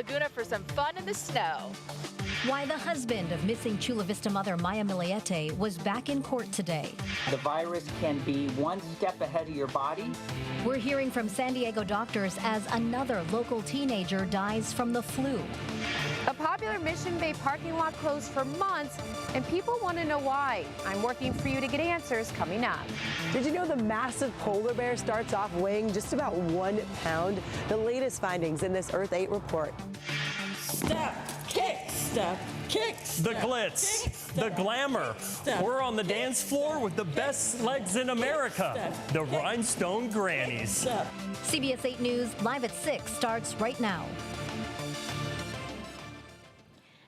Laguna for some fun in the snow. Why the husband of missing Chula Vista mother Maya Miliete was back in court today. The virus can be one step ahead of your body. We're hearing from San Diego doctors as another local teenager dies from the flu. A popular Mission Bay parking lot closed for months, and people want to know why. I'm working for you to get answers coming up. Did you know the massive polar bear starts off weighing just about 1 pound? The latest findings in this Earth 8 report. Step, kick, step, kick, step, the glitz, kick, step, the glamour. step, We're on the dance floor with the best legs in America, step, the Rhinestone Grannies. step. CBS 8 News live at 6 starts right now.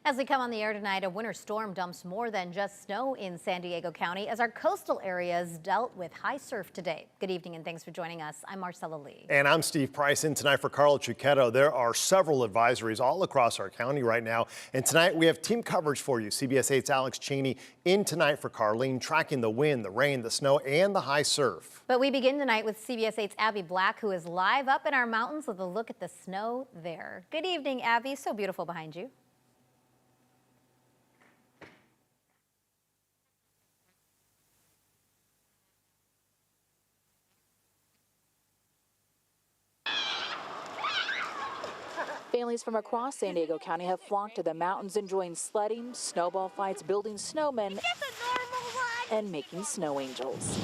As we come on the air tonight, a winter storm dumps more than just snow in San Diego County as our coastal areas dealt with high surf today. Good evening and thanks for joining us. I'm Marcella Lee. And I'm Steve Price. In tonight for Carla Chuquetto, there are several advisories all across our county right now. And tonight we have team coverage for you. CBS 8's Alex Cheney in tonight for Carlene, tracking the wind, the rain, the snow, and the high surf. But we begin tonight with CBS 8's Abby Black, who is live up in our mountains with a look at the snow there. Good evening, Abby. So beautiful behind you. Families from across San Diego County have flocked to the mountains, enjoying sledding, snowball fights, building snowmen, and making snow angels.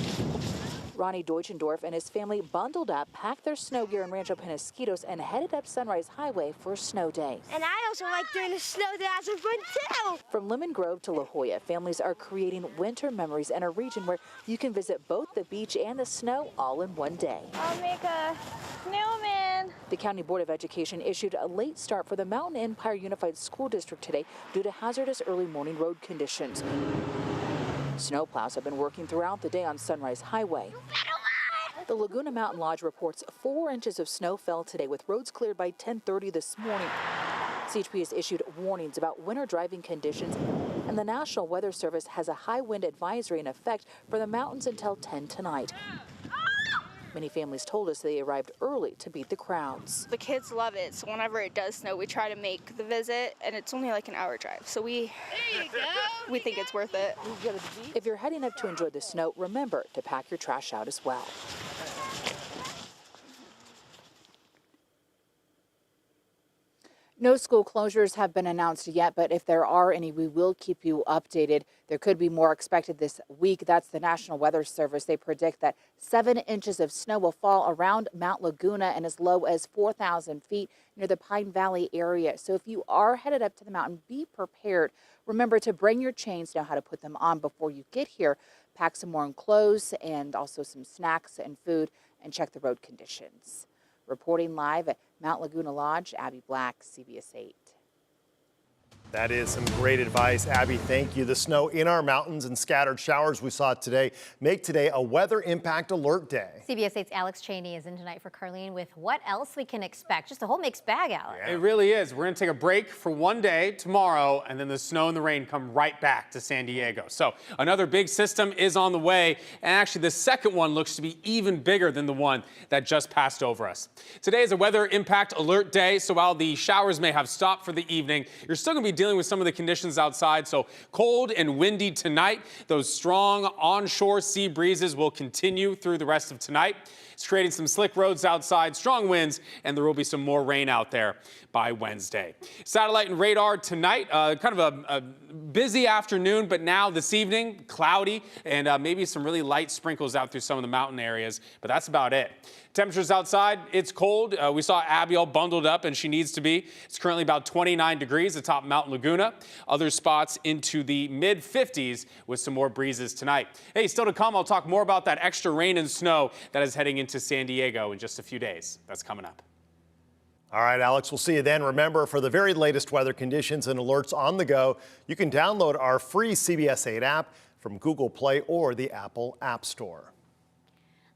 Ronnie Deutschendorf and his family bundled up, packed their snow gear in Rancho Penasquitos, and headed up Sunrise Highway for a snow day. And I also like doing the snow dazzle run too. From Lemon Grove to La Jolla, families are creating winter memories in a region where you can visit both the beach and the snow all in one day. I'll make a snowman. The County Board of Education issued a late start for the Mountain Empire Unified School District today due to hazardous early morning road conditions. Snowplows have been working throughout the day on Sunrise Highway. The Laguna Mountain Lodge reports 4 inches of snow fell today with roads cleared by 10:30 this morning. CHP has issued warnings about winter driving conditions, and the National Weather Service has a high wind advisory in effect for the mountains until 10 tonight. Many families told us they arrived early to beat the crowds. The kids love it, so whenever it does snow, we try to make the visit, and it's only like an hour drive, so we think it's worth it. If you're heading up to enjoy the snow, remember to pack your trash out as well. No school closures have been announced yet, but if there are any, we will keep you updated. There could be more expected this week. That's the National Weather Service. They predict that 7 inches of snow will fall around Mount Laguna and as low as 4,000 feet near the Pine Valley area. So if you are headed up to the mountain, be prepared. Remember to bring your chains, know how to put them on before you get here. Pack some warm clothes and also some snacks and food, and check the road conditions. Reporting live at Mount Laguna Lodge, Abby Black, CBS 8. That is some great advice, Abby. Thank you. The snow in our mountains and scattered showers we saw today make today a weather impact alert day. CBS 8's Alex Cheney is in tonight for Carlene with what else we can expect. Just a whole mixed bag, Alex. It really is. We're going to take a break for one day tomorrow, and then the snow and the rain come right back to San Diego. So another big system is on the way, and actually the second one looks to be even bigger than the one that just passed over us. Today is a weather impact alert day, so while the showers may have stopped for the evening, you're still going to be dealing with some of the conditions outside. So cold and windy tonight. Those strong onshore sea breezes will continue through the rest of tonight. It's creating some slick roads outside, strong winds, and there will be some more rain out there by Wednesday. Satellite and radar tonight, kind of a busy afternoon, but now this evening, cloudy and maybe some really light sprinkles out through some of the mountain areas, but that's about it. Temperatures outside, it's cold. We saw Abby all bundled up, and she needs to be. It's currently about 29 degrees atop Mount Laguna. Other spots into the mid-50s with some more breezes tonight. Hey, still to come, I'll talk more about that extra rain and snow that is heading into San Diego in just a few days. That's coming up. All right, Alex, we'll see you then. Remember, for the very latest weather conditions and alerts on the go, you can download our free CBS 8 app from Google Play or the Apple App Store.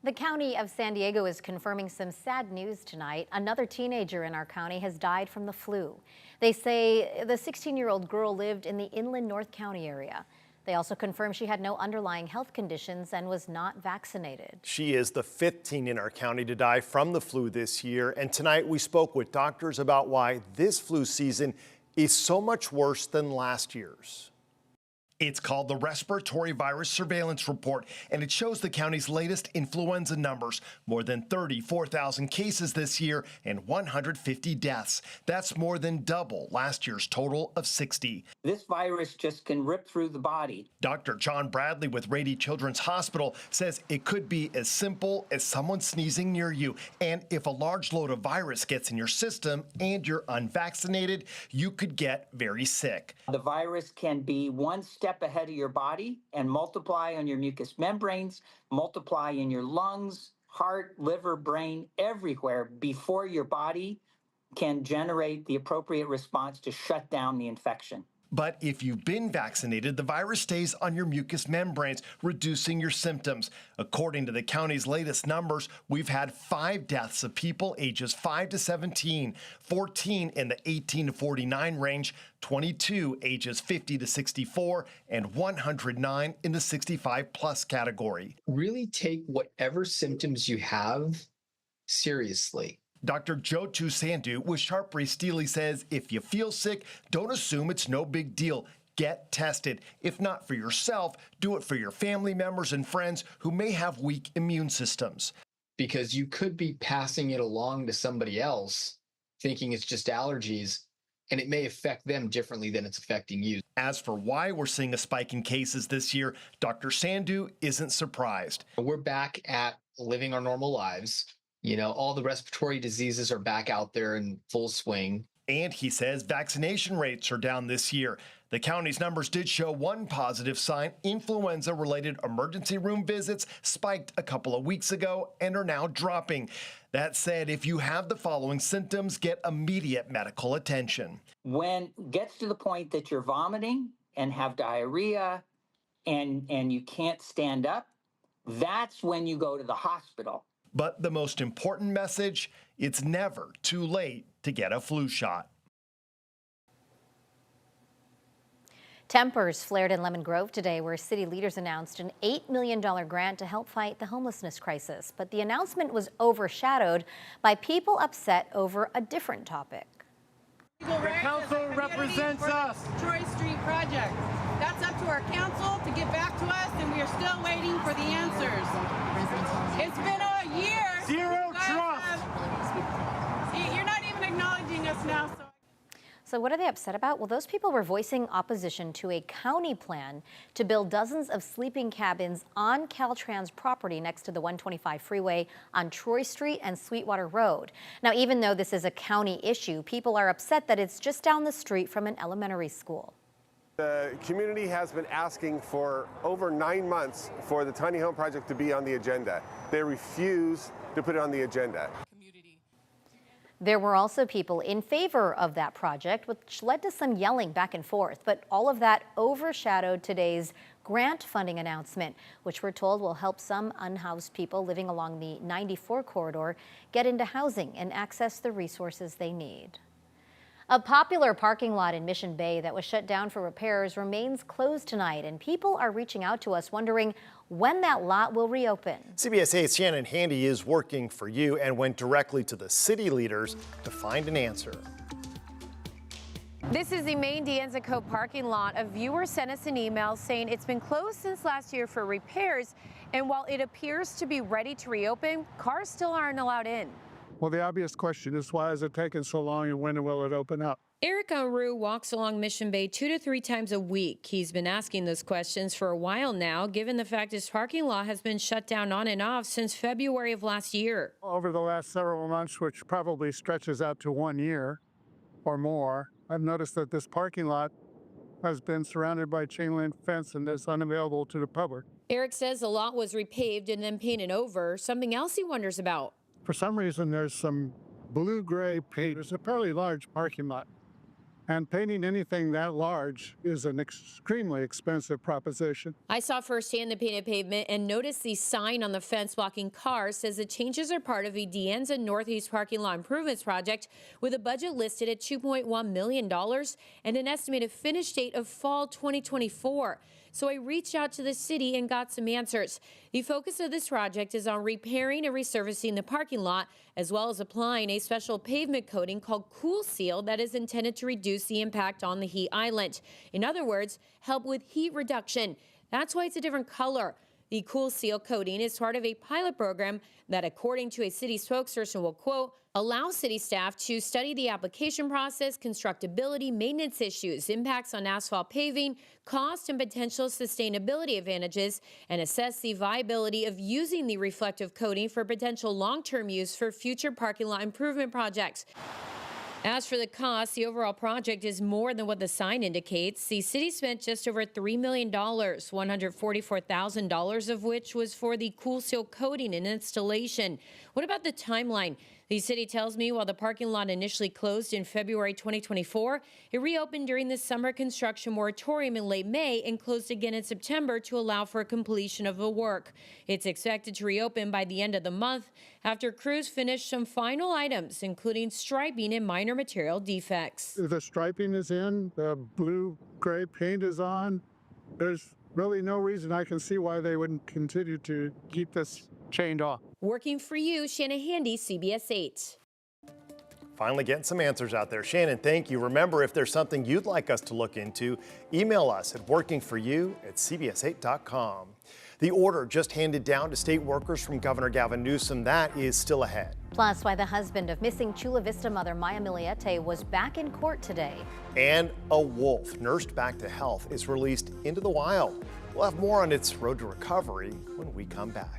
The County of San Diego is confirming some sad news tonight. Another teenager in our county has died from the flu. They say the 16-year-old girl lived in the inland North County area. They also confirmed she had no underlying health conditions and was not vaccinated. She is the 5th teen in our county to die from the flu this year. And tonight we spoke with doctors about why this flu season is so much worse than last year's. It's called the Respiratory Virus Surveillance Report, and it shows the county's latest influenza numbers. More than 34,000 cases this year and 150 deaths. That's more than double last year's total of 60. This virus just can rip through the body. Dr. John Bradley with Rady Children's Hospital says it could be as simple as someone sneezing near you. And if a large load of virus gets in your system and you're unvaccinated, you could get very sick. The virus can be one step ahead of your body and multiply on your mucous membranes, multiply in your lungs, heart, liver, brain, everywhere before your body can generate the appropriate response to shut down the infection. But if you've been vaccinated, the virus stays on your mucous membranes, reducing your symptoms. According to the county's latest numbers, we've had 5 deaths of people ages 5 to 17, 14 in the 18 to 49 range, 22 ages 50 to 64, and 109 in the 65 plus category. Really take whatever symptoms you have seriously. Dr. Jotu Sandhu with Sharpry Steely says if you feel sick, don't assume it's no big deal. Get tested. If not for yourself, do it for your family members and friends who may have weak immune systems. Because you could be passing it along to somebody else, thinking it's just allergies, and it may affect them differently than it's affecting you. As for why we're seeing a spike in cases this year, Dr. Sandhu isn't surprised. We're back at living our normal lives. You know, all the respiratory diseases are back out there in full swing. And he says vaccination rates are down this year. The county's numbers did show one positive sign. Influenza-related emergency room visits spiked a couple of weeks ago and are now dropping. That said, if you have the following symptoms, get immediate medical attention. When it gets to the point that you're vomiting and have diarrhea and you can't stand up, that's when you go to the hospital. But the most important message, it's never too late to get a flu shot. Tempers flared in Lemon Grove today, where city leaders announced an $8 million grant to help fight the homelessness crisis. But the announcement was overshadowed by people upset over a different topic. The council represents us. Troy Street project. That's up to our council to get back to us, and we are still waiting for the answers. It's been a year. Zero trust. You're not even acknowledging us now. So what are they upset about? Well, those people were voicing opposition to a county plan to build dozens of sleeping cabins on Caltrans property next to the 125 freeway on Troy Street and Sweetwater Road. Now, even though this is a county issue, people are upset that it's just down the street from an elementary school. The community has been asking for over 9 months for the tiny home project to be on the agenda. They refuse to put it on the agenda. There were also people in favor of that project, which led to some yelling back and forth. But all of that overshadowed today's grant funding announcement, which we're told will help some unhoused people living along the 94 corridor get into housing and access the resources they need. A popular parking lot in Mission Bay that was shut down for repairs remains closed tonight, and people are reaching out to us wondering when that lot will reopen. CBS 8's Shannon Handy is working for you and went directly to the city leaders to find an answer. This is the main De Anza Cove parking lot. A viewer sent us an email saying it's been closed since last year for repairs, and while it appears to be ready to reopen, cars still aren't allowed in. Well, the obvious question is, why has it taken so long and when will it open up? Eric Enroux walks along Mission Bay 2 to 3 times a week. He's been asking those questions for a while now, given the fact his parking lot has been shut down on and off since February of last year. Over the last several months, which probably stretches out to 1 year or more, I've noticed that this parking lot has been surrounded by chain link fence and is unavailable to the public. Eric says the lot was repaved and then painted over, something else he wonders about. For some reason, there's some blue-gray paint. It's a fairly large parking lot. And painting anything that large is an extremely expensive proposition. I saw firsthand the painted pavement and noticed the sign on the fence blocking cars says the changes are part of a De Anza Northeast parking lot improvements project with a budget listed at $2.1 million and an estimated finish date of fall 2024. So I reached out to the city and got some answers. The focus of this project is on repairing and resurfacing the parking lot, as well as applying a special pavement coating called Cool Seal that is intended to reduce the impact on the heat island. In other words, help with heat reduction. That's why it's a different color. The Cool Seal coating is part of a pilot program that, according to a city spokesperson, will, quote, allow city staff to study the application process, constructability, maintenance issues, impacts on asphalt paving, cost and potential sustainability advantages, and assess the viability of using the reflective coating for potential long-term use for future parking lot improvement projects. As for the cost, the overall project is more than what the sign indicates. The city spent just over $3 million, $144,000 of which was for the Cool Seal coating and installation. What about the timeline? The city tells me while the parking lot initially closed in February 2024, it reopened during the summer construction moratorium in late May and closed again in September to allow for completion of the work. It's expected to reopen by the end of the month after crews finish some final items, including striping and minor material defects. The striping is in, the blue-gray paint is on. There's really no reason I can see why they wouldn't continue to keep this chained off. Working for you, Shannon Handy, CBS 8. Finally getting some answers out there. Shannon, thank you. Remember, if there's something you'd like us to look into, email us at workingforyou@cbs8.com. The order just handed down to state workers from Governor Gavin Newsom, that is still ahead. Plus, why the husband of missing Chula Vista mother Maya Miliete was back in court today. And a wolf nursed back to health is released into the wild. We'll have more on its road to recovery when we come back.